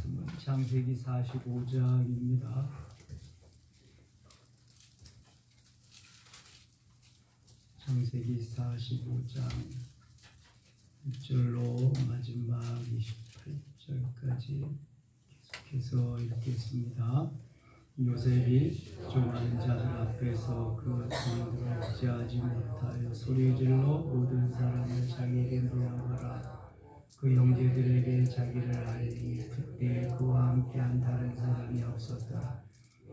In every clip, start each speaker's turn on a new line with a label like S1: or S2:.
S1: 말씀은 창세기 45장입니다. 창세기 45장 1절로 마지막 28절까지 계속해서 읽겠습니다. 요셉이 조만한 자들 앞에서 그 손들을 억제하지 못하여 소리질러 모든 사람을 자기에게 모여가라. 그 형제들에게 자기를 알리니 그때 그와 함께한 다른 사람이 없었다.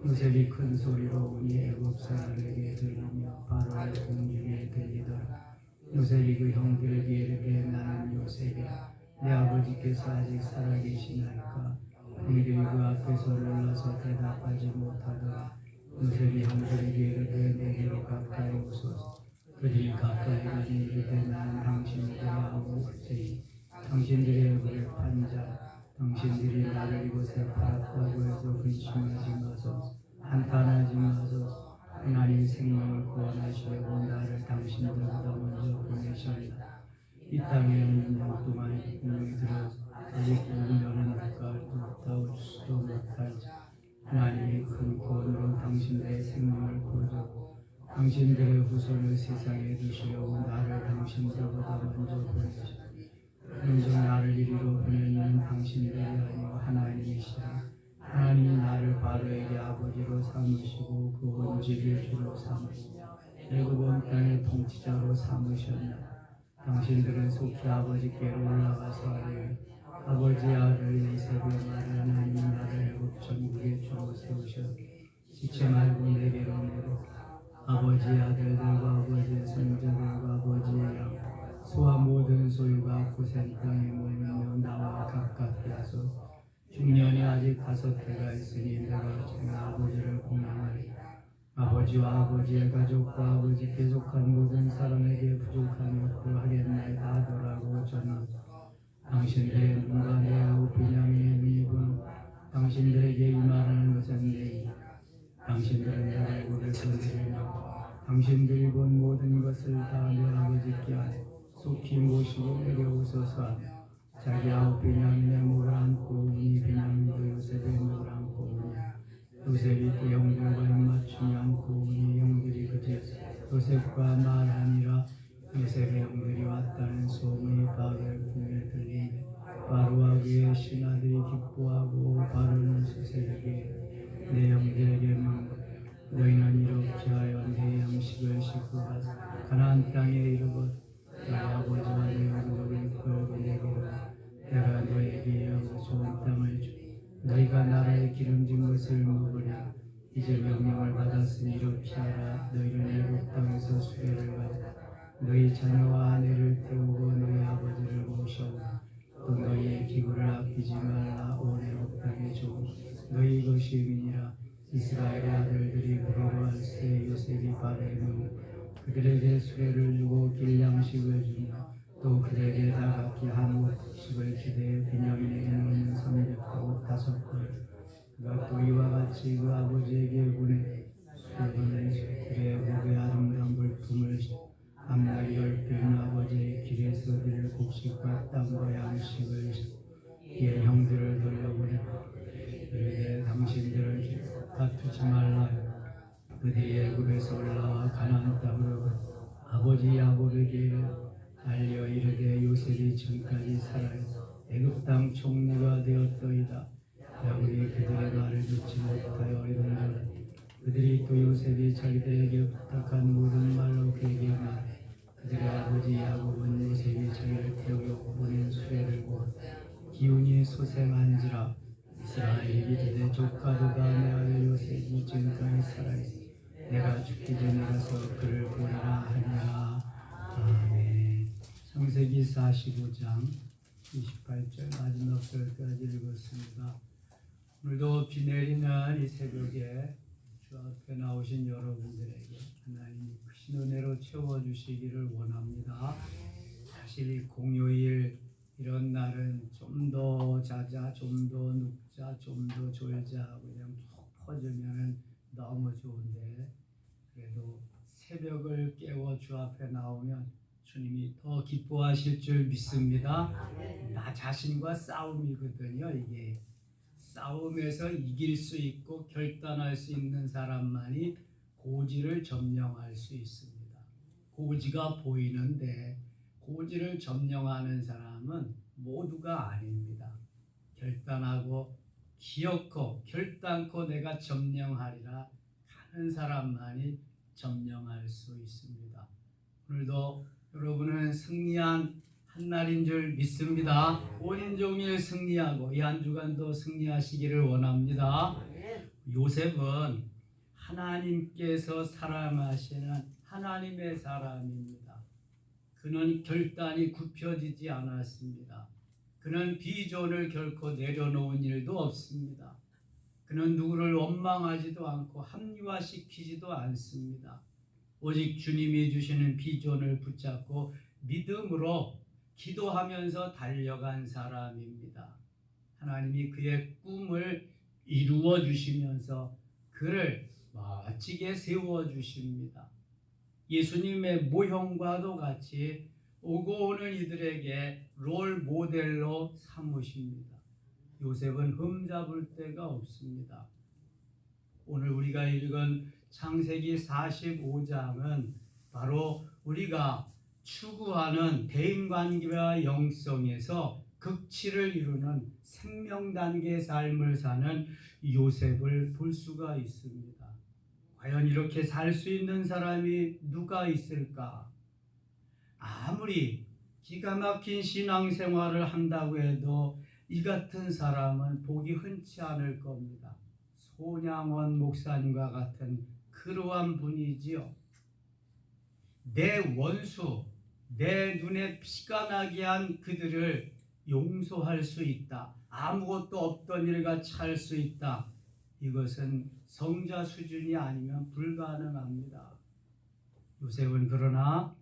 S1: 요셉이 큰 소리로 우니 애굽 사람에게 들리며 바로의 공중에 들리더라. 요셉이 그 형들에게 이르되 나는 요셉이라. 내 아버지께서 아직 살아계시나이까. 형들이 그 앞에서 놀라서 대답하지 못하더라. 요셉이 형들에게 이르되 내게로 가까이 오소서. 그들이 가까이 가니 이르되 나는 당신들의 아버지니 당신들의 얼굴에 판자, 당신들이 나를 이곳에 팔았다고 해서 근심하지 마소서. 한탄하지 마소서. 하나님 생명을 구원하시려고 나를 당신들보다 먼저 보내셨다. 이 땅에 6년 동안 공명이 들어서 아직 6년은 가을도 따올 수도 못할지 하나님이 큰 구원으로 당신들의 생명을 보여주고 당신들의 후손을 세상에 두시려고 나를 당신들보다 먼저 보내셨다. 그런즉 나를 이리로 보내는 당신들이 아니요 하나님이시라. 하나님이 나를 바로에게 아버지로 삼으시고 그 온 집을 주로 삼으시고 애굽 온 땅의 통치자로 삼으셨나. 당신들은 속히 아버지께로 올라가서 하리니 아버지의 아들 요셉의 말을 하나님이 나를 애굽 전국에 주로 세우셔 지체 말고 내게로 내려 아버지의 아들들과 아버지의 손자들과 아버지의 양 소와 모든 소유가 고센 땅에 모이며 나와 가깝게 하소서. 중년이 아직 5해가 있으니 내가 제 아버지를 공양하리. 아버지와 아버지의 가족과 아버지께 속한 모든 사람에게 부족함이 없도록 하겠나이다 하더라고 전하소서. 당신들의 눈과 내하고 비냐민의 눈이 보는 당신들에게 이 말하는 것은 내이 당신들은 내 얼굴을 건드리며 당신들이 본 모든 것을 다 내 아버지께 하네. 속히 모시고 내려오소서 하며 자기 아우 베냐민의 목을 안고 오니 베냐민도 요셉의 목을 안고 오니 요셉이 그 형들과 입맞춤이 안고 오니 형들이 그제 요셉과 말하니라. 요셉의 형들이 왔다는 소문이 바로의 궁에 들리니 바로와 그의 신하들이 기뻐하고 바로는 요셉에게 내 형들에게 묻고 너희는 이렇게 하여 내 양식을 싣고 가서 가나안 땅에 이르고 너희 아버지와 내 얼굴을 끌고 내게로 내가 너희에게 여기 좋은 땅을 주 너희가 나라의 기름진 것을 먹으랴. 이제 명령을 받았으니 이렇게 하라. 너희는 애굽 땅에서 수레를 가져 너희 자녀와 아내를 태우고 너희 아버지를 모셔오라. 또 너희의 기구를 아끼지 말라. 온 애굽 땅의 종 너희 것임이니라. 이스라엘의 아들들이 부러워할 때 요셉이 바로에 누워 그들에게 수레를 주고 길 양식을 주며 또 그들에게 다각기 한 옷씩을 주되 베냐민에게는 305 그가 또 이와 같이 그 아버지에게 보내 수레번을 그의 목에 아름다운 물품을 앞날 10배는 아버지의 길에서 드릴 곡식과 땅과 양식을 이에 형들을 돌려보내고 이르되 당신들은 다투지 말라. 그들이 애굽에서 올라와 가나안 땅으로 아버지 야곱에게 알려 이르되 요셉이 지금까지 살아있어 애굽 땅 총리가 되었더이다. 야곱이 그들의 말을 듣지 못하여 이른즉 그들이 또 요셉이 자기들에게 부탁한 모든 말로 그에게 말해 그들의 아버지 야곱은 요셉이 자기를 태우려고 보낸 수레를 보고 기운이 소생한지라. 이스라엘이 이르되 조카도가 내 아들 요셉이 지금까지 살아있어 내가 죽기 전에 가서 그를 보리라 하니라. 아멘. 창세기 45장 28절 마지막 절까지 읽었습니다. 오늘도 비 내리는 이 새벽에 주 앞에 나오신 여러분들에게 하나님이 크신 은혜로 채워주시기를 원합니다. 사실 이 공휴일 이런 날은 좀 더 자자, 좀 더 눕자, 좀 더 졸자 그냥 푹 퍼지면 너무 좋은데 그래도 새벽을 깨워 주 앞에 나오면 주님이 더 기뻐하실 줄 믿습니다. 나 자신과 싸움이거든요. 이게 싸움에서 이길 수 있고 결단할 수 있는 사람만이 고지를 점령할 수 있습니다. 고지가 보이는데 고지를 점령하는 사람은 모두가 아닙니다. 결단하고 기어코 결단코 내가 점령하리라 하는 사람만이 점령할 수 있습니다. 오늘도 여러분은 승리한 한 날인 줄 믿습니다. 온 종일 승리하고 이 한 주간도 승리하시기를 원합니다. 요셉은 하나님께서 사랑하시는 하나님의 사람입니다. 그는 결단이 굽혀지지 않았습니다. 그는 비전을 결코 내려놓은 일도 없습니다. 그는 누구를 원망하지도 않고 합리화시키지도 않습니다. 오직 주님이 주시는 비전을 붙잡고 믿음으로 기도하면서 달려간 사람입니다. 하나님이 그의 꿈을 이루어 주시면서 그를 멋지게 세워 주십니다. 예수님의 모형과도 같이 오고 오는 이들에게 롤 모델로 삼으십니다. 요셉은 흠잡을 데가 없습니다. 오늘 우리가 읽은 창세기 45장은 바로 우리가 추구하는 대인관계와 영성에서 극치를 이루는 생명단계의 삶을 사는 요셉을 볼 수가 있습니다. 과연 이렇게 살 수 있는 사람이 누가 있을까? 아무리 기가 막힌 신앙생활을 한다고 해도 이 같은 사람은 보기 흔치 않을 겁니다. 손양원 목사님과 같은 그러한 분이지요. 내 원수, 내 눈에 피가 나게 한 그들을 용서할 수 있다. 아무것도 없던 일같이 할 수 있다. 이것은 성자 수준이 아니면 불가능합니다. 요셉은 그러나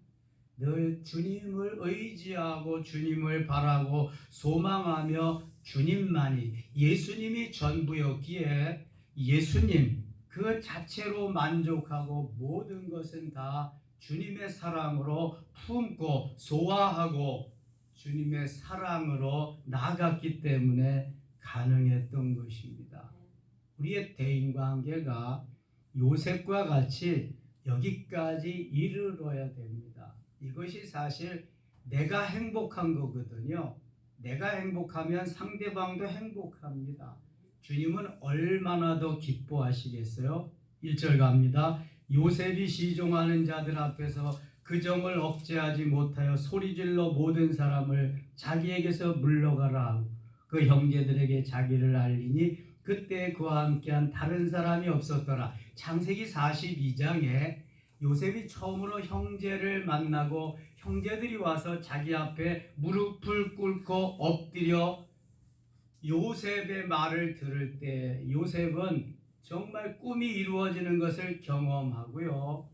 S1: 늘 주님을 의지하고 주님을 바라고 소망하며 주님만이 예수님이 전부였기에 예수님 그 자체로 만족하고 모든 것은 다 주님의 사랑으로 품고 소화하고 주님의 사랑으로 나아갔기 때문에 가능했던 것입니다. 우리의 대인관계가 요셉과 같이 여기까지 이르러야 됩니다. 이것이 사실 내가 행복한 거거든요. 내가 행복하면 상대방도 행복합니다. 주님은 얼마나 더 기뻐하시겠어요? 1절 갑니다. 요셉이 시종하는 자들 앞에서 그 정을 억제하지 못하여 소리질러 모든 사람을 자기에게서 물러가라. 그 형제들에게 자기를 알리니 그때 그와 함께한 다른 사람이 없었더라. 창세기 42장에 요셉이 처음으로 형제를 만나고 형제들이 와서 자기 앞에 무릎을 꿇고 엎드려 요셉의 말을 들을 때 요셉은 정말 꿈이 이루어지는 것을 경험하고요.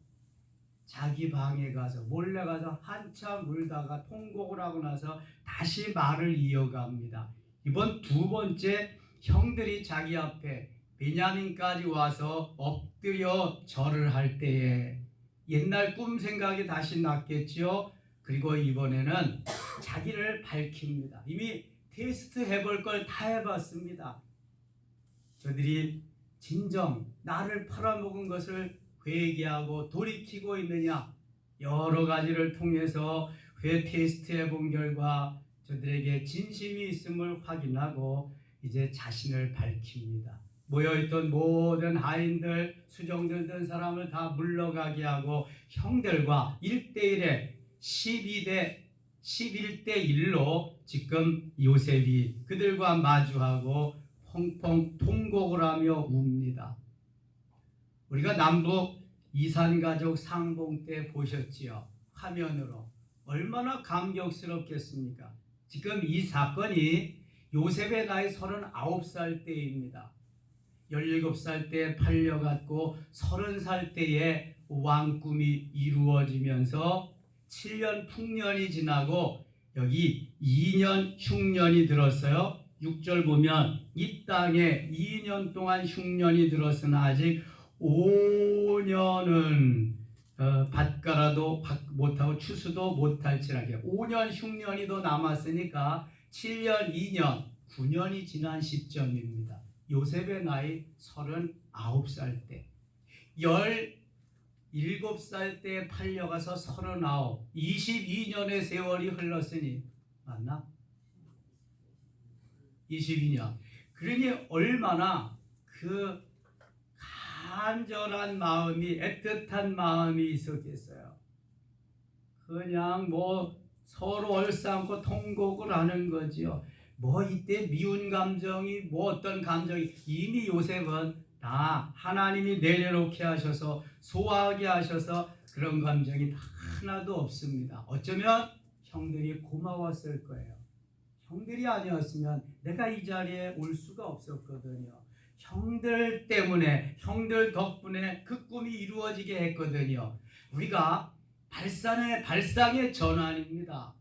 S1: 자기 방에 가서 몰래 가서 한참 울다가 통곡을 하고 나서 다시 말을 이어갑니다. 이번 두 번째 형들이 자기 앞에 베냐민까지 와서 엎드려 절을 할 때에 옛날 꿈 생각이 다시 났겠지요. 그리고 이번에는 자기를 밝힙니다. 이미 테스트 해볼 걸 다 해봤습니다. 저들이 진정 나를 팔아먹은 것을 회개하고 돌이키고 있느냐, 여러 가지를 통해서 테스트 해본 결과 저들에게 진심이 있음을 확인하고 이제 자신을 밝힙니다. 모여있던 모든 하인들, 수종들던 사람을 다 물러가게 하고 형들과 1대1에 11대1로 지금 요셉이 그들과 마주하고 펑펑 통곡을 하며 웁니다. 우리가 남북 이산가족 상봉 때 보셨지요? 화면으로. 얼마나 감격스럽겠습니까? 지금 이 사건이 요셉의 나이 39살 때입니다. 17살 때 팔려갔고 30살 때에 왕꿈이 이루어지면서 7년 풍년이 지나고 여기 2년 흉년이 들었어요. 6절 보면 이 땅에 2년 동안 흉년이 들었으나 아직 5년은 밭가라도 못하고 추수도 못할지라게 5년 흉년이 더 남았으니까 7년, 2년, 9년이 지난 시점입니다. 요셉의 나이 39살 때, 17살 때 팔려가서 39, 22년의 세월이 흘렀으니 맞나? 22년. 그러니 얼마나 그 간절한 마음이, 애틋한 마음이 있었겠어요. 그냥 서로 얼싸안고 통곡을 하는 거지요. 이때 미운 감정이 어떤 감정이, 이미 요셉은 다 하나님이 내려놓게 하셔서 소화하게 하셔서 그런 감정이 하나도 없습니다. 어쩌면 형들이 고마웠을 거예요. 형들이 아니었으면 내가 이 자리에 올 수가 없었거든요. 형들 때문에, 형들 덕분에 그 꿈이 이루어지게 했거든요. 우리가 발상의 전환입니다.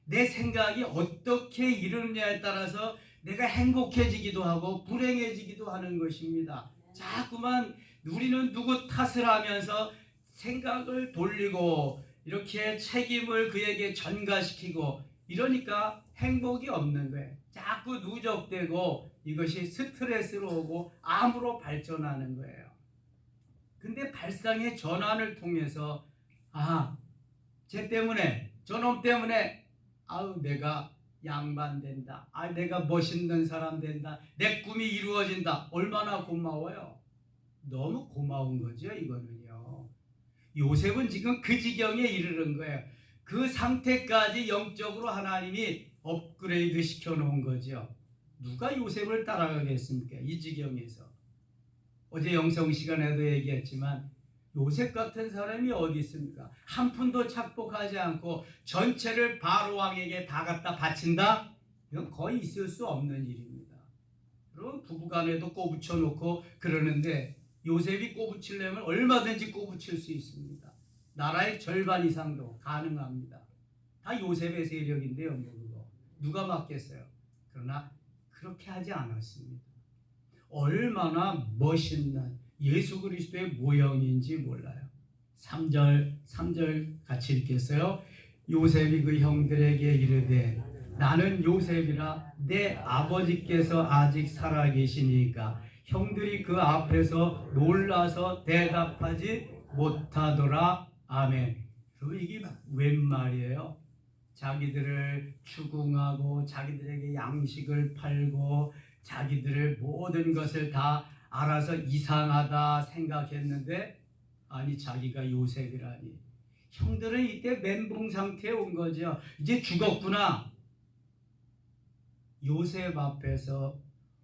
S1: 내 생각이 어떻게 이루느냐에 따라서 내가 행복해지기도 하고 불행해지기도 하는 것입니다. 자꾸만 우리는 누구 탓을 하면서 생각을 돌리고 이렇게 책임을 그에게 전가시키고 이러니까 행복이 없는 거예요. 자꾸 누적되고 이것이 스트레스로 오고 암으로 발전하는 거예요. 근데 발상의 전환을 통해서 쟤 때문에, 저놈 때문에 내가 양반된다. 내가 멋있는 사람 된다. 내 꿈이 이루어진다. 얼마나 고마워요. 너무 고마운 거죠, 이거는요. 요셉은 지금 그 지경에 이르는 거예요. 그 상태까지 영적으로 하나님이 업그레이드 시켜놓은 거죠. 누가 요셉을 따라가겠습니까? 이 지경에서. 어제 영성 시간에도 얘기했지만 요셉 같은 사람이 어디 있습니까? 한 푼도 착복하지 않고 전체를 바로 왕에게 다 갖다 바친다? 이건 거의 있을 수 없는 일입니다. 그리고 부부간에도 꼬부쳐 놓고 그러는데 요셉이 꼬부치려면 얼마든지 꼬부칠 수 있습니다. 나라의 절반 이상도 가능합니다. 다 요셉의 세력인데요. 누가 맡겠어요? 그러나 그렇게 하지 않았습니다. 얼마나 멋있는 예수 그리스도의 모형인지 몰라요. 3절 같이 읽겠어요. 요셉이 그 형들에게 이르되 나는 요셉이라 내 아버지께서 아직 살아계시니까 형들이 그 앞에서 놀라서 대답하지 못하더라. 아멘. 그럼 이게 웬 말이에요? 자기들을 추궁하고 자기들에게 양식을 팔고 자기들의 모든 것을 다 알아서 이상하다 생각했는데 아니 자기가 요셉이라니. 형들은 이때 멘붕 상태에 온 거죠. 이제 죽었구나. 요셉 앞에서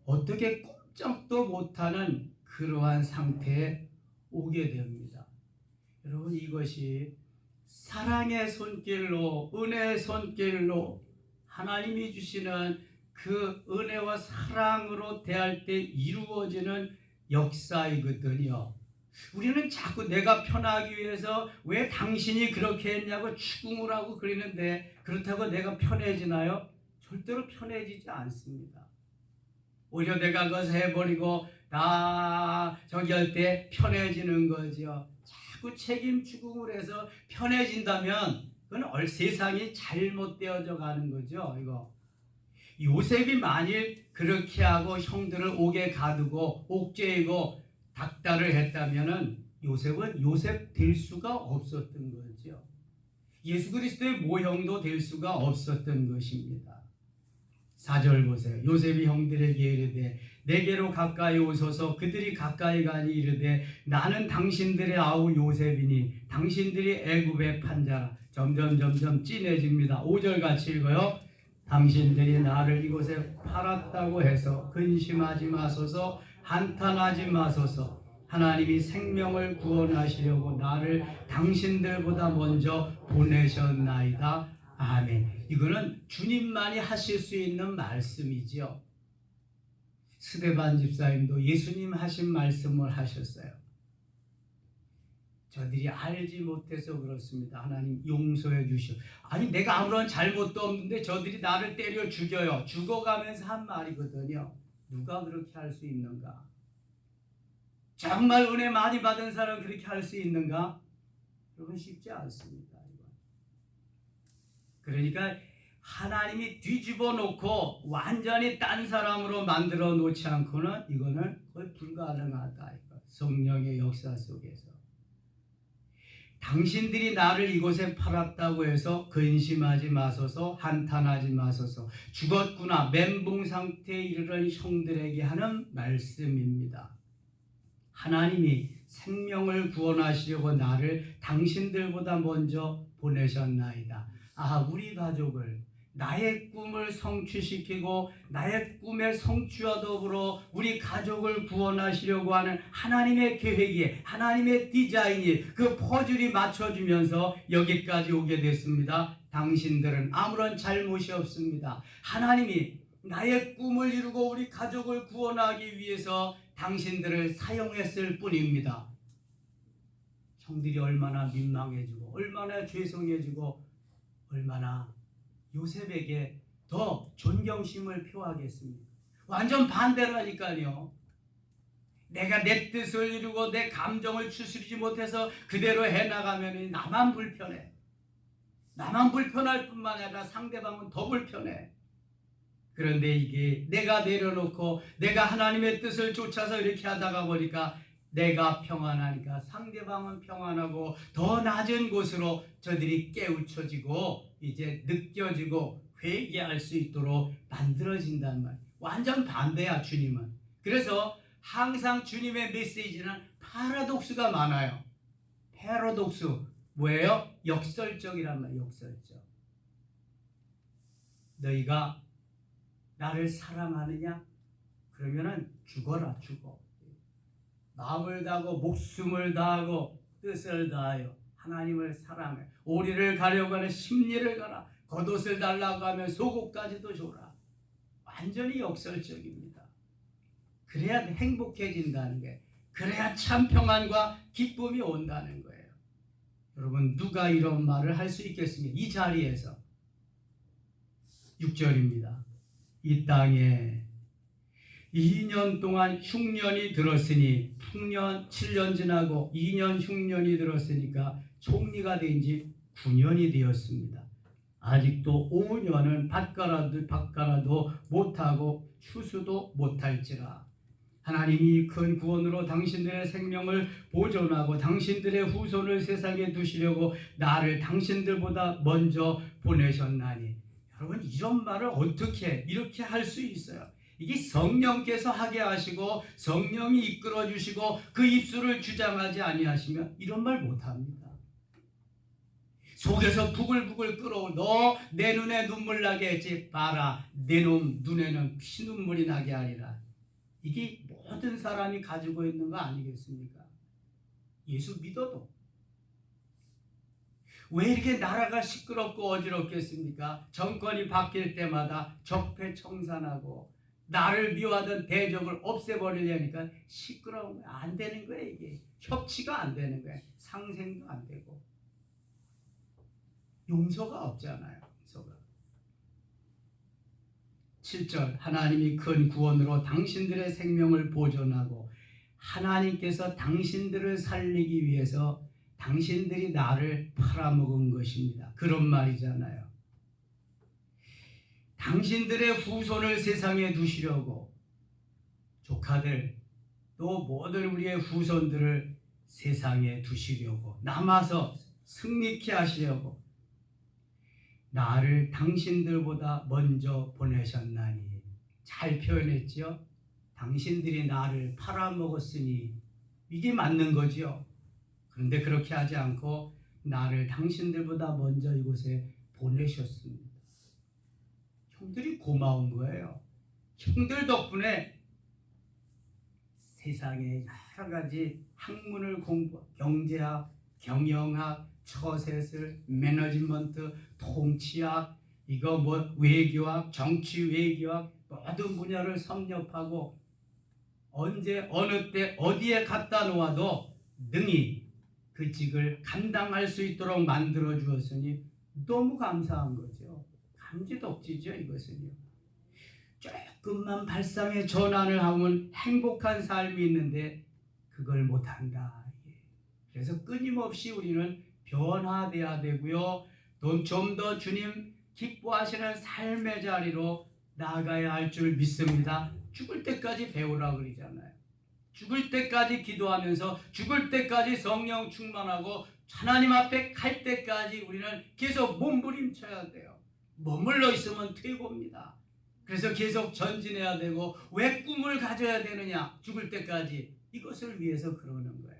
S1: 어떻게 꼼짝도 못하는 그러한 상태에 오게 됩니다. 여러분 이것이 사랑의 손길로, 은혜의 손길로 하나님이 주시는 그 은혜와 사랑으로 대할 때 이루어지는 역사이거든요. 우리는 자꾸 내가 편하기 위해서 왜 당신이 그렇게 했냐고 추궁을 하고 그러는데 그렇다고 내가 편해지나요? 절대로 편해지지 않습니다. 오히려 내가 그것을 해버리고 다 저기 할 때 편해지는 거죠. 자꾸 책임 추궁을 해서 편해진다면 그건 세상이 잘못되어져 가는 거죠. 이거 요셉이 만일 그렇게 하고 형들을 옥에 가두고 옥죄이고 닥달을 했다면은 요셉은 요셉 될 수가 없었던 거죠. 예수 그리스도의 모형도 될 수가 없었던 것입니다. 4절 보세요. 요셉이 형들에게 이르되 내게로 가까이 오소서. 그들이 가까이 가니 이르되 나는 당신들의 아우 요셉이니 당신들이 애굽의 판자라. 점점 진해집니다. 5절 같이 읽어요. 당신들이 나를 이곳에 팔았다고 해서 근심하지 마소서. 한탄하지 마소서. 하나님이 생명을 구원하시려고 나를 당신들보다 먼저 보내셨나이다. 아멘. 이거는 주님만이 하실 수 있는 말씀이지요. 스데반 집사님도 예수님 하신 말씀을 하셨어요. 저들이 알지 못해서 그렇습니다. 하나님 용서해 주시오. 아니 내가 아무런 잘못도 없는데 저들이 나를 때려 죽여요. 죽어가면서 한 말이거든요. 누가 그렇게 할 수 있는가? 정말 은혜 많이 받은 사람 그렇게 할 수 있는가? 여러분 쉽지 않습니다. 그러니까 하나님이 뒤집어 놓고 완전히 딴 사람으로 만들어 놓지 않고는 이거는 거의 불가능하다. 성령의 역사 속에서. 당신들이 나를 이곳에 팔았다고 해서 근심하지 마소서, 한탄하지 마소서. 죽었구나 멘붕 상태에 이르는 형들에게 하는 말씀입니다. 하나님이 생명을 구원하시려고 나를 당신들보다 먼저 보내셨나이다. 우리 가족을, 나의 꿈을 성취시키고 나의 꿈의 성취와 더불어 우리 가족을 구원하시려고 하는 하나님의 계획이, 하나님의 디자인이, 그 퍼즐이 맞춰지면서 여기까지 오게 됐습니다. 당신들은 아무런 잘못이 없습니다. 하나님이 나의 꿈을 이루고 우리 가족을 구원하기 위해서 당신들을 사용했을 뿐입니다. 형들이 얼마나 민망해지고 얼마나 죄송해지고 얼마나 요셉에게 더 존경심을 표하겠습니까? 완전 반대라니까요. 내가 내 뜻을 이루고 내 감정을 추스리지 못해서 그대로 해나가면 나만 불편해. 나만 불편할 뿐만 아니라 상대방은 더 불편해. 그런데 이게 내가 내려놓고 내가 하나님의 뜻을 쫓아서 이렇게 하다가 보니까 내가 평안하니까 상대방은 평안하고 더 낮은 곳으로 저들이 깨우쳐지고 이제 느껴지고 회개할 수 있도록 만들어진단 말이에요. 완전 반대야 주님은. 그래서 항상 주님의 메시지는 파라독스가 많아요. 패러독스 뭐예요? 역설적이란 말이에요. 역설적. 너희가 나를 사랑하느냐? 그러면은 죽어라 죽어. 마음을 다하고 목숨을 다하고 뜻을 다하여 하나님을 사랑해. 오리를 가려고 하는 심리를 가라. 겉옷을 달라고 하면 속옷까지도 줘라. 완전히 역설적입니다. 그래야 행복해진다는 거예요. 그래야 참 평안과 기쁨이 온다는 거예요. 여러분 누가 이런 말을 할 수 있겠습니까? 이 자리에서 6절입니다. 이 땅에 2년 동안 흉년이 들었으니 풍년 7년 지나고 2년 흉년이 들었으니까 총리가 된 지 9년이 되었습니다. 아직도 5년은 밭갈아도 못하고 추수도 못할지라. 하나님이 큰 구원으로 당신들의 생명을 보존하고 당신들의 후손을 세상에 두시려고 나를 당신들보다 먼저 보내셨나니. 여러분 이런 말을 어떻게 이렇게 할 수 있어요? 이게 성령께서 하게 하시고 성령이 이끌어 주시고 그 입술을 주장하지 아니하시면 이런 말 못합니다. 속에서 부글부글 끓어 너 내 눈에 눈물 나게 했지 봐라 내 놈 눈에는 피눈물이 나게 하리라. 이게 모든 사람이 가지고 있는 거 아니겠습니까? 예수 믿어도 왜 이렇게 나라가 시끄럽고 어지럽겠습니까? 정권이 바뀔 때마다 적폐청산하고 나를 미워하던 대적을 없애버리려니까 시끄러운 거야. 안 되는 거야. 이게 협치가 안 되는 거야. 상생도 안 되고 용서가 없잖아요. 용서가. 7절 하나님이 큰 구원으로 당신들의 생명을 보존하고 하나님께서 당신들을 살리기 위해서 당신들이 나를 팔아먹은 것입니다. 그런 말이잖아요. 당신들의 후손을 세상에 두시려고 조카들 또 모든 우리의 후손들을 세상에 두시려고 남아서 승리케 하시려고 나를 당신들보다 먼저 보내셨나니. 잘 표현했죠? 당신들이 나를 팔아먹었으니 이게 맞는 거죠. 그런데 그렇게 하지 않고 나를 당신들보다 먼저 이곳에 보내셨습니다. 형들이 고마운 거예요. 형들 덕분에 세상에 여러 가지 학문을 공부, 경제학, 경영학, 처세술, 매너지먼트, 통치학, 이거 뭐 외교학, 정치 외교학 모든 분야를 섭렵하고 언제 어느 때 어디에 갖다 놓아도 능히 그 직을 감당할 수 있도록 만들어 주었으니 너무 감사한 거죠. 감지덕지죠 이것은요. 조금만 발상의 전환을 하면 행복한 삶이 있는데 그걸 못한다. 그래서 끊임없이 우리는 변화돼야 되고요. 좀 더 주님 기뻐하시는 삶의 자리로 나아가야 할 줄 믿습니다. 죽을 때까지 배우라 그러잖아요. 죽을 때까지 기도하면서 죽을 때까지 성령 충만하고 하나님 앞에 갈 때까지 우리는 계속 몸부림쳐야 돼요. 머물러 있으면 퇴보입니다. 그래서 계속 전진해야 되고, 왜 꿈을 가져야 되느냐? 죽을 때까지 이것을 위해서 그러는 거예요.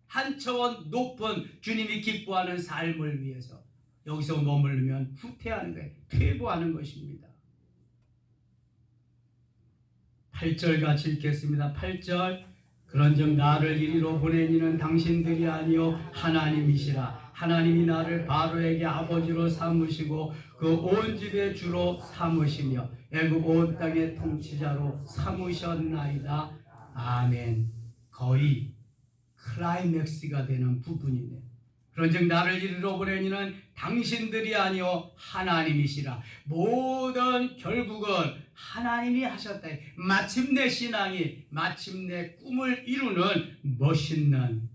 S1: 한 차원 높은 주님이 기뻐하는 삶을 위해서 여기서 머무르면 후퇴하는 거예요. 퇴보하는 것입니다. 8절 같이 읽겠습니다. 8절 그런즉 나를 이리로 보낸 이는 당신들이 아니요 하나님이시라. 하나님이 나를 바로에게 아버지로 삼으시고 그 온 집의 주로 삼으시며 애굽 온 땅의 통치자로 삼으셨나이다. 아멘. 거의 클라이맥스가 되는 부분이네요. 그런즉 나를 이리로 보낸 이는 당신들이 아니요 하나님이시라. 모든 결국은 하나님이 하셨다. 마침내 신앙이 마침내 꿈을 이루는 멋있는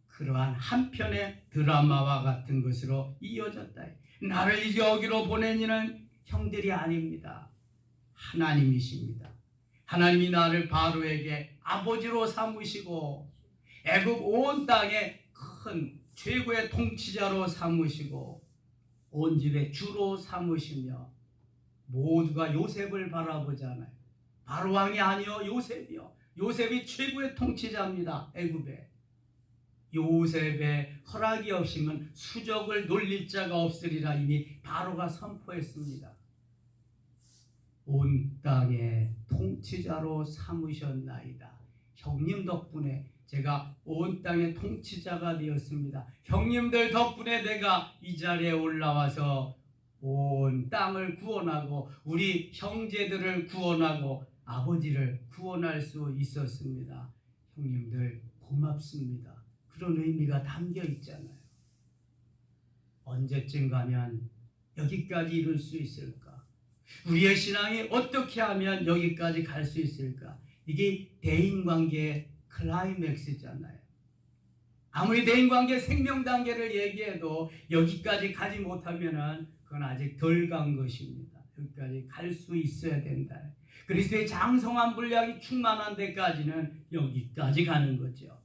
S1: 그러한 한편의 드라마와 같은 것으로 이어졌다. 나를 여기로 보낸 이는 형들이 아닙니다. 하나님이십니다. 하나님이 나를 바로에게 아버지로 삼으시고 애굽 온 땅의 큰 최고의 통치자로 삼으시고 온 집의 주로 삼으시며, 모두가 요셉을 바라보잖아요. 바로 왕이 아니요 요셉이요. 요셉이 최고의 통치자입니다. 애굽에. 요셉의 허락이 없이는 수적을 놀릴 자가 없으리라 이미 바로가 선포했습니다. 온 땅의 통치자로 삼으셨나이다. 형님 덕분에 제가 온 땅의 통치자가 되었습니다. 형님들 덕분에 내가 이 자리에 올라와서 온 땅을 구원하고 우리 형제들을 구원하고 아버지를 구원할 수 있었습니다. 형님들 고맙습니다. 그런 의미가 담겨 있잖아요. 언제쯤 가면 여기까지 이룰 수 있을까? 우리의 신앙이 어떻게 하면 여기까지 갈 수 있을까? 이게 대인관계의 클라이맥스잖아요. 아무리 대인관계 생명 단계를 얘기해도 여기까지 가지 못하면은 그건 아직 덜 간 것입니다. 여기까지 갈 수 있어야 된다. 그리스도의 장성한 분량이 충만한 데까지는 여기까지 가는 거죠.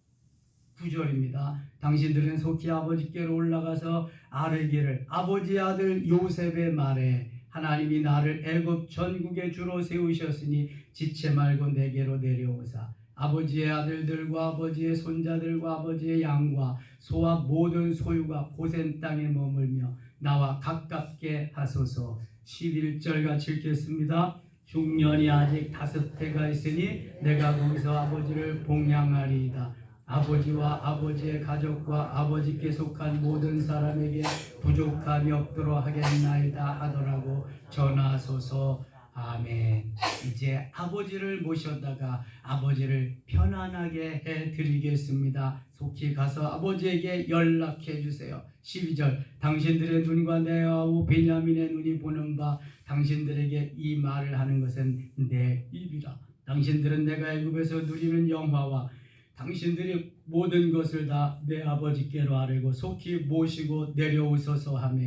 S1: 9절입니다. 당신들은 속히 아버지께로 올라가서 아뢰기를 아버지의 아들 요셉의 말에 하나님이 나를 애굽 전국의 주로 세우셨으니 지체 말고 내게로 내려오사 아버지의 아들들과 아버지의 손자들과 아버지의 양과 소와 모든 소유가 고센 땅에 머물며 나와 가깝게 하소서. 11절 같이 읽겠습니다. 흉년이 아직 5해가 있으니 내가 거기서 아버지를 봉양하리이다. 아버지와 아버지의 가족과 아버지께 속한 모든 사람에게 부족함이 없도록 하겠나이다 하더라고 전하소서. 아멘. 이제 아버지를 모셔다가 아버지를 편안하게 해드리겠습니다. 속히 가서 아버지에게 연락해 주세요. 12절 당신들의 눈과 내하고 베냐민의 눈이 보는 바 당신들에게 이 말을 하는 것은 내 입이라. 당신들은 내가 애굽에서 누리는 영화와 당신들이 모든 것을 다 내 아버지께로 아뢰고 속히 모시고 내려오소서 하며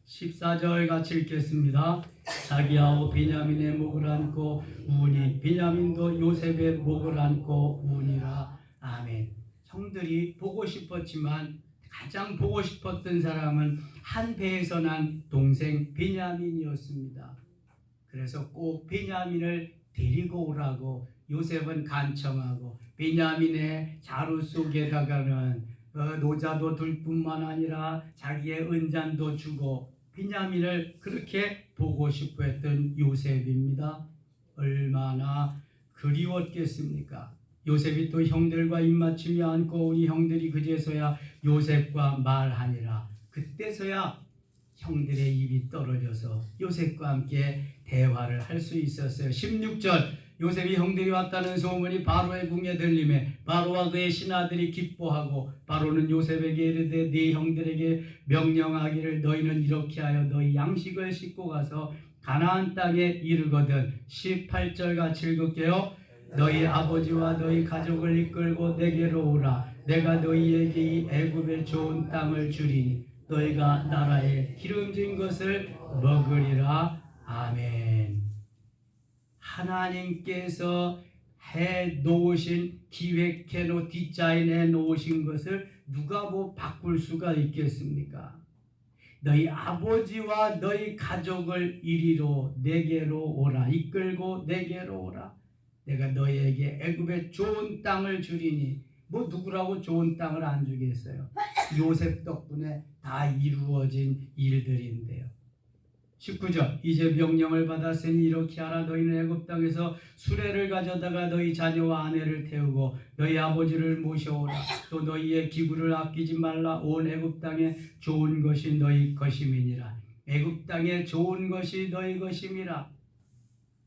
S1: 14절 같이 읽겠습니다. 자기야오 베냐민의 목을 안고 우니 베냐민도 요셉의 목을 안고 우니라. 아멘. 형들이 보고 싶었지만 가장 보고 싶었던 사람은 한 배에서 난 동생 베냐민이었습니다. 그래서 꼭 베냐민을 데리고 오라고 요셉은 간청하고 베냐민의 자루 속에다가는 노자도 둘 뿐만 아니라 자기의 은잔도 주고 베냐민을 그렇게 보고 싶어 했던 요셉입니다. 얼마나 그리웠겠습니까? 요셉이 또 형들과 입맞춤이 안고 우리 형들이 그제서야 요셉과 말하니라. 그때서야 형들의 입이 떨어져서 요셉과 함께 대화를 할 수 있었어요. 16절 요셉이 형들이 왔다는 소문이 바로의 궁에 들리매 바로와 그의 신하들이 기뻐하고 바로는 요셉에게 이르되 네 형들에게 명령하기를 너희는 이렇게 하여 너희 양식을 싣고 가서 가나안 땅에 이르거든. 18절 같이 읽을게요. 너희 아버지와 너희 가족을 이끌고 내게로 오라. 내가 너희에게 이 애굽의 좋은 땅을 주리니 너희가 나라의 기름진 것을 먹으리라. 아멘. 하나님께서 해 놓으신, 기획해 놓은, 디자인해 놓으신 것을 누가 뭐 바꿀 수가 있겠습니까? 너희 아버지와 너희 가족을 이리로 내게로 오라. 이끌고 내게로 오라. 내가 너희에게 애굽의 좋은 땅을 주리니. 뭐 누구라고 좋은 땅을 안 주겠어요? 요셉 덕분에 다 이루어진 일들인데요. 19절, 이제 명령을 받았으니 이렇게 하라. 너희는 애굽 땅에서 수레를 가져다가 너희 자녀와 아내를 태우고 너희 아버지를 모셔오라. 또 너희의 기구를 아끼지 말라. 온 애굽 땅에 좋은 것이 너희 것임이니라. 애굽 땅에 좋은 것이 너희 것임이라.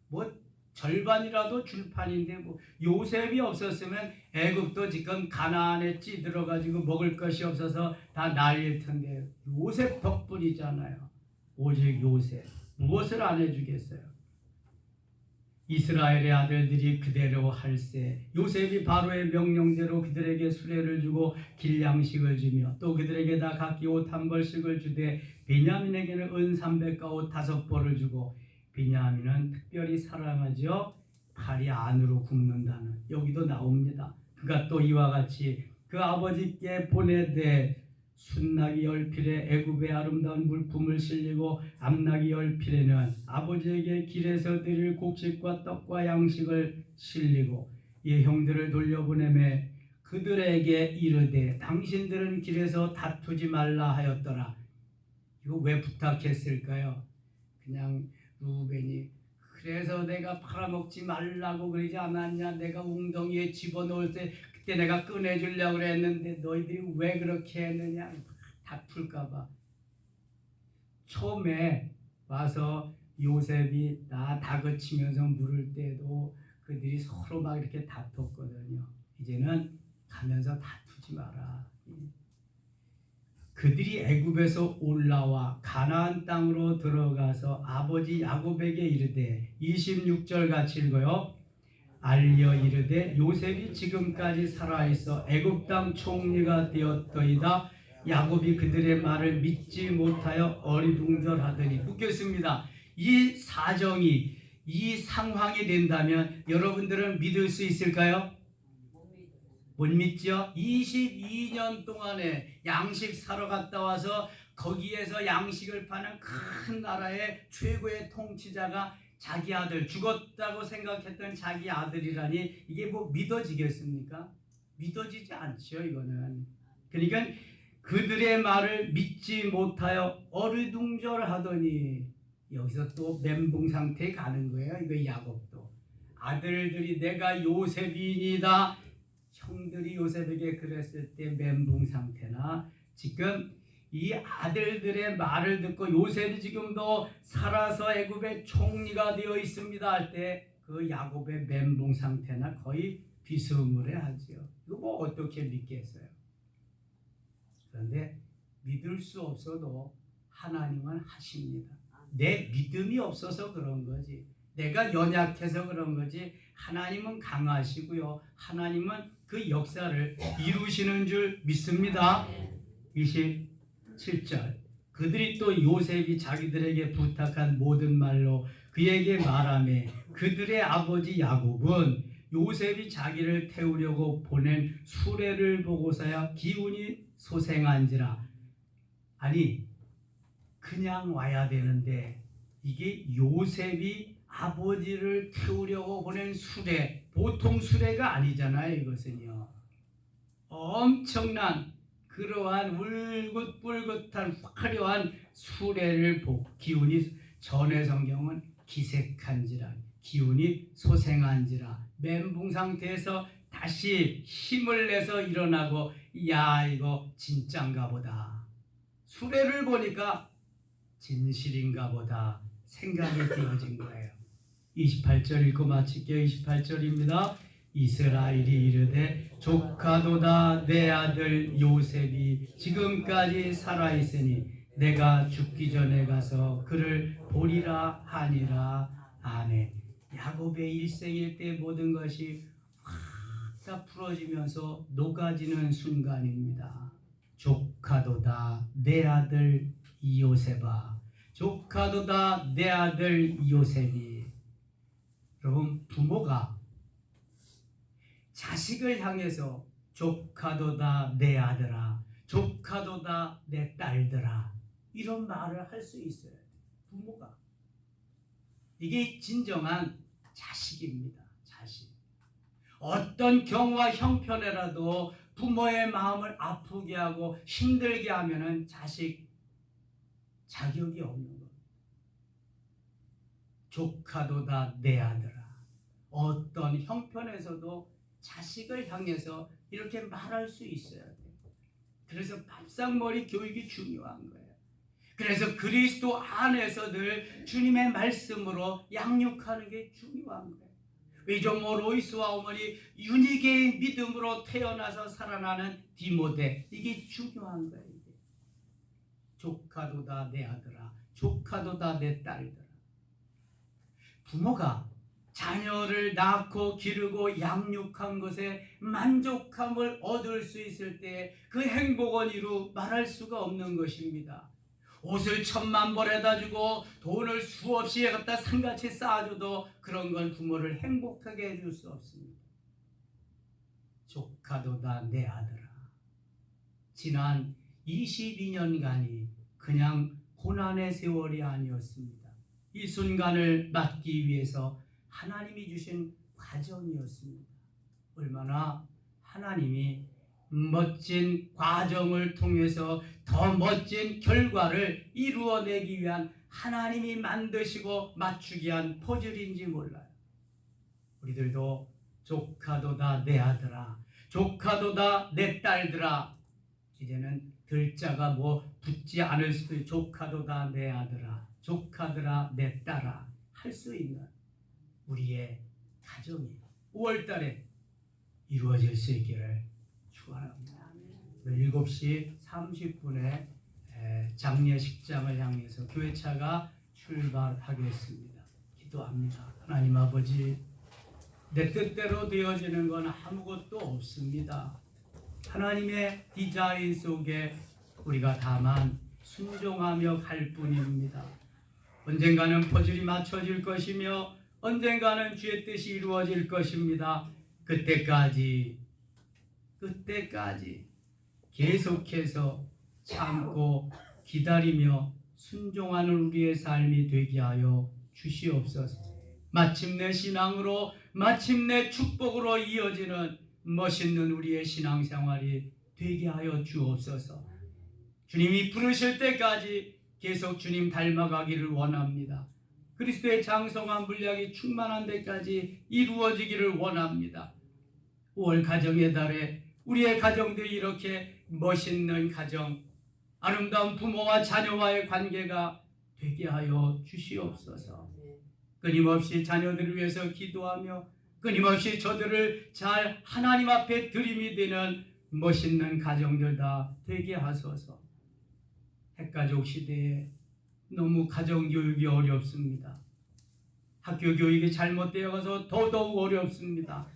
S1: 뭐 절반이라도 줄 판인데, 뭐 요셉이 없었으면 애굽도 지금 가나안에 찌들어가지고 먹을 것이 없어서 다 난리일 텐데, 요셉 덕분이잖아요. 오직 요셉 무엇을 안 해주겠어요? 이스라엘의 아들들이 그대로 할세. 요셉이 바로의 명령대로 그들에게 수레를 주고 길양식을 주며 또 그들에게 다 각기 옷 한 벌씩을 주되 베냐민에게는 은 300가 옷 5벌을 주고, 베냐민은 특별히 사랑하지요. 팔이 안으로 굽는다는, 여기도 나옵니다. 그가 또 이와 같이 그 아버지께 보내되 순나기 열필에 애굽의 아름다운 물품을 실리고 암나기 열필에는 아버지에게 길에서 드릴 곡식과 떡과 양식을 실리고 이 형들을 돌려보내매 그들에게 이르되 당신들은 길에서 다투지 말라 하였더라. 이거 왜 부탁했을까요? 그냥 루벤이 그래서 내가 팔아먹지 말라고 그러지 않았냐? 내가 웅덩이에 집어넣을 때 그때 내가 꺼내주려고 그랬는데 너희들이 왜 그렇게 했느냐? 다툴까봐. 처음에 와서 요셉이 나 다그치면서 물을 때도 그들이 서로 막 이렇게 다퉜거든요. 이제는 가면서 다투지 마라. 그들이 애굽에서 올라와 가나안 땅으로 들어가서 아버지 야곱에게 이르되, 26절 같이 읽어요. 알려 이르되 요셉이 지금까지 살아있어 애굽 땅 총리가 되었더이다. 야곱이 그들의 말을 믿지 못하여 어리둥절하더니. 묻겠습니다. 이 사정이, 이 상황이 된다면 여러분들은 믿을 수 있을까요? 못 믿죠? 22년 동안에 양식 사러 갔다 와서 거기에서 양식을 파는 큰 나라의 최고의 통치자가 자기 아들, 죽었다고 생각했던 자기 아들이라니, 이게 뭐 믿어지겠습니까? 믿어지지 않죠, 이거는. 그러니까 그들의 말을 믿지 못하여 어리둥절하더니, 여기서 또 멘붕 상태에 가는 거예요. 이거 야곱도. 아들들이 내가 요셉이니다. 형들이 요셉에게 그랬을 때 멘붕 상태나, 지금 이 아들들의 말을 듣고 요셉이 지금도 살아서 애굽의 총리가 되어 있습니다 할 때 그 야곱의 멘붕 상태나 거의 비스무리하지요. 이거 뭐 어떻게 믿겠어요? 그런데 믿을 수 없어도 하나님은 하십니다. 내 믿음이 없어서 그런 거지, 내가 연약해서 그런 거지, 하나님은 강하시고요. 하나님은 그 역사를 이루시는 줄 믿습니다. 27절, 그들이 또 요셉이 자기들에게 부탁한 모든 말로 그에게 말하매 그들의 아버지 야곱은 요셉이 자기를 태우려고 보낸 수레를 보고서야 기운이 소생한지라. 아니, 그냥 와야 되는데 이게 요셉이 아버지를 태우려고 보낸 수레, 보통 수레가 아니잖아요. 이것은요, 엄청난 그러한 울긋불긋한 화려한 수레를 보고 기운이, 전의 성경은 기색한지라, 기운이 소생한지라, 멘붕 상태에서 다시 힘을 내서 일어나고, 야 이거 진짠가 보다, 수레를 보니까 진실인가 보다 생각이 되어진 거예요. 28절 읽고 마칠게요. 28절입니다. 이스라엘이 이르되 조카도다 내 아들 요셉이 지금까지 살아있으니 내가 죽기 전에 가서 그를 보리라 하니라. 아멘. 야곱의 일생일 때 모든 것이 확 다 풀어지면서 녹아지는 순간입니다. 조카도다 내 아들 요셉아, 조카도다 내 아들 요셉이. 여러분, 부모가 자식을 향해서 조카도다 내 아들아, 조카도다 내 딸들아, 이런 말을 할 수 있어요. 부모가. 이게 진정한 자식입니다. 자식. 어떤 경우와 형편에라도 부모의 마음을 아프게 하고 힘들게 하면은 자식 자격이 없는 겁니다. 조카도다 내 아들아. 어떤 형편에서도 자식을 향해서 이렇게 말할 수 있어야 돼요. 그래서 밥상머리 교육이 중요한 거예요. 그래서 그리스도 안에서 늘 주님의 말씀으로 양육하는 게 중요한 거예요. 외조모 로이스와 어머니 유니게의 믿음으로 태어나서 살아나는 디모데, 이게 중요한 거예요. 이게. 조카도다 내 아들아, 조카도다 내 딸들아. 부모가 자녀를 낳고 기르고 양육한 것에 만족함을 얻을 수 있을 때 그 행복은 이루 말할 수가 없는 것입니다. 옷을 1000만 벌에다 주고 돈을 수없이 갖다 상같이 쌓아줘도 그런 건 부모를 행복하게 해줄 수 없습니다. 조카도다 내 아들아. 지난 22년간이 그냥 고난의 세월이 아니었습니다. 이 순간을 맞기 위해서 하나님이 주신 과정이었습니다. 얼마나 하나님이 멋진 과정을 통해서 더 멋진 결과를 이루어내기 위한 하나님이 만드시고 맞추기 위한 퍼즐인지 몰라요. 우리들도 조카도다 내 아들아, 조카도다 내 딸들아. 이제는 글자가 뭐 붙지 않을 수도 있고 조카도다 내 아들아, 조카들아 내 딸아 할 수 있는 우리의 가정이 5월달에 이루어질 수 있기를 축원합니다. 7시 30분에 장례식장을 향해서 교회차가 출발하겠습니다. 기도합니다. 하나님 아버지, 내 뜻대로 되어지는 건 아무것도 없습니다. 하나님의 디자인 속에 우리가 다만 순종하며 갈 뿐입니다. 언젠가는 퍼즐이 맞춰질 것이며 언젠가는 주의 뜻이 이루어질 것입니다. 그때까지 계속해서 참고 기다리며 순종하는 우리의 삶이 되게 하여 주시옵소서. 마침내 신앙으로, 마침내 축복으로 이어지는 멋있는 우리의 신앙생활이 되게 하여 주옵소서. 주님이 부르실 때까지 계속 주님 닮아가기를 원합니다. 그리스도의 장성한 분량이 충만한 데까지 이루어지기를 원합니다. 5월 가정의 달에 우리의 가정들이 이렇게 멋있는 가정, 아름다운 부모와 자녀와의 관계가 되게 하여 주시옵소서. 끊임없이 자녀들을 위해서 기도하며 끊임없이 저들을 잘 하나님 앞에 드림이 되는 멋있는 가정들 다 되게 하소서. 핵가족 시대에 너무 가정교육이 어렵습니다. 학교 교육이 잘못되어 가서 더더욱 어렵습니다.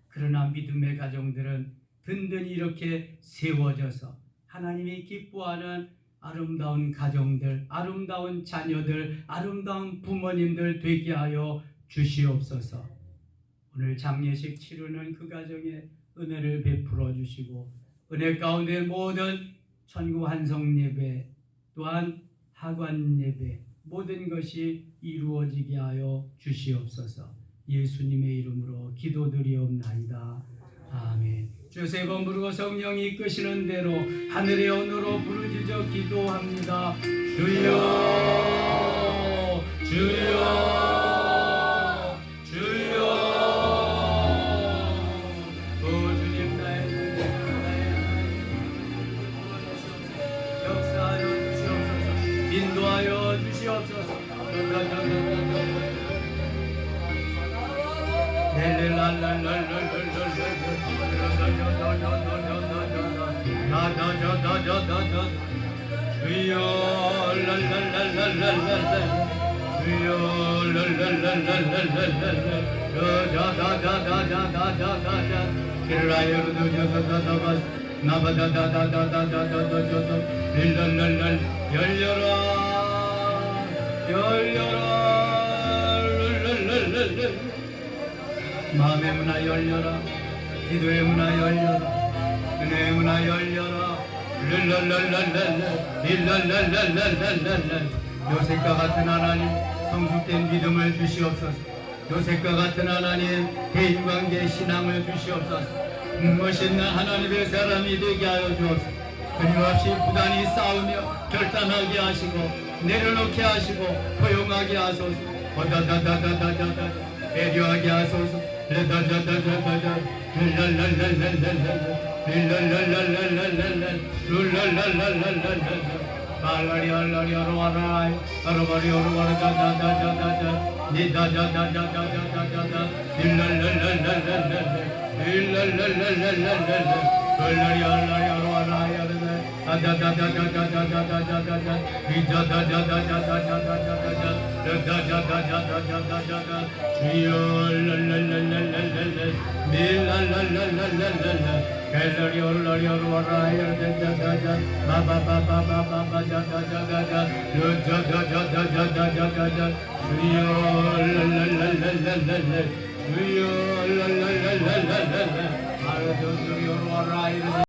S1: 그러나 믿음의 가정들은 든든히 이렇게 세워져서 하나님이 기뻐하는 아름다운 가정들, 아름다운 자녀들, 아름다운 부모님들 되게 하여 주시옵소서. 오늘 장례식 치르는 그 가정에 은혜를 베풀어 주시고 은혜 가운데 모든 천국 환송 예배 또한 하관 예배 모든 것이 이루어지게 하여 주시옵소서. 예수님의 이름으로 기도드리옵나이다. 아멘. 주 세 번 부르고 성령이 이끄시는 대로 하늘의 언어로 부르짖어 기도합니다. 주여, 주여, 주여. 오 주님, 나의 역사하여 주시옵소서. 인도하여 주시옵소서. 주여 나바다다다다다다다다다다 릴랄랄랄 열려라 열려라 랄랄랄랄 마음의 문화 열려라 기도의 문화 열려라 은혜의 문화 열려라 릴랄랄랄랄 릴랄랄랄랄랄 요셉과 같은 하나님 성숙된 믿음을 주시옵소서. 요셉과 같은 하나님 대인관계 신앙을 주시옵소서. 멋있는 하나님의 사람이 되게 하여 주옵소서. 끊임없이 부단히 싸우며 결단하게 하시고 내려놓게 하시고 포용하게 하소서. 다다다다다다다 배려하게 하소서. 레다다다다다다 릴랄랄랄랄랄랄 릴랄랄랄랄랄랄 룰랄랄랄랄랄랄 알라리 알라리 아로와라이 아로바리 아로와라 다다다다다다 니다다다다다다다다 릴랄랄랄랄랄랄 릴랄랄랄랄랄랄 알라리 알라리 아로와라이 아로바리 아다다다다다다다다다다 니다다다다다다다다다 다다다다다다다다 릴랄랄랄랄랄 릴랄랄랄랄랄 갤러리 올라리 올라와라 야다다다다 바바바바바바바다다다다 르자다다다다다다다 주여 랄랄랄랄랄랄 주여 랄랄랄랄랄랄 아르도 주여 올라와라